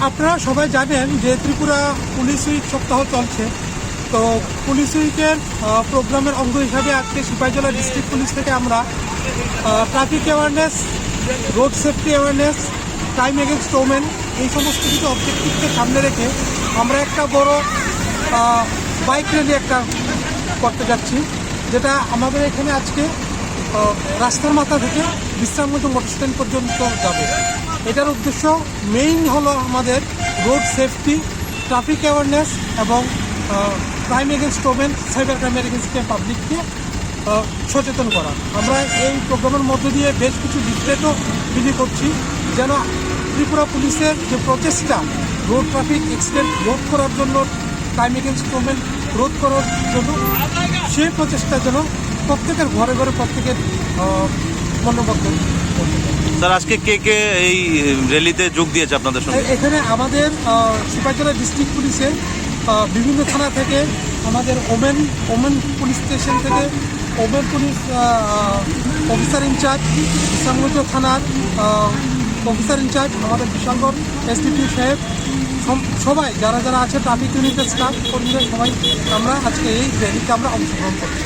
আপনারা সবাই জানেন যে ত্রিপুরা পুলিশ উইক সপ্তাহ চলছে। তো পুলিশ উইকের প্রোগ্রামের অঙ্গ হিসাবে আজকে সিপাহীজলা ডিস্ট্রিক্ট পুলিশ থেকে আমরা traffic awareness, road safety awareness, crime against women এই সমস্ত কিছু অবজেক্টিভকে সামনে রেখে আমরা একটা বড় বাইক র্যালি একটা করতে যাচ্ছি, যেটা আমাদের এখানে আজকে রাস্তার মাথা থেকে বিশ্রামগঞ্জ মোটর স্ট্যান্ড পর্যন্ত যাবে। এটার উদ্দেশ্য মেইন হলো আমাদের রোড সেফটি, ট্রাফিক অ্যাওয়ারনেস এবং crime against women, cyber crime against পাবলিককে সচেতন করা। আমরা এই প্রোগ্রামের মধ্য দিয়ে বেশ কিছু লিফলেটও বিলি করছি, যেন ত্রিপুরা পুলিশের যে প্রচেষ্টা রোড ট্রাফিক অ্যাক্সিডেন্ট রোধ করার জন্য, ক্রাইম এগেনস্ট ওমেন রোধ করার জন্য, সেই প্রচেষ্টা যেন প্রত্যেকের ঘরে ঘরে প্রত্যেকের মনোবদ্ধ করতে পারে। স্যার, আজকে কে কে এই র্যালিতে যোগ দিয়েছে আপনাদের সঙ্গে? এখানে আমাদের সিপাহীজলা ডিস্ট্রিক্ট পুলিশের বিভিন্ন থানা থেকে, আমাদের ওমেন পুলিশ স্টেশন থেকে women police officer incharge, Bishramganj থানার অফিসার ইনচার্জ, আমাদের বিশালগড় এসডিপিও সাহেব, সবাই যারা যারা আছে ট্রাফিক ইউনিটের স্টাফ কর্মীরা সবাই আমরা আজকে এই র্যালিতে আমরা অংশগ্রহণ করছি।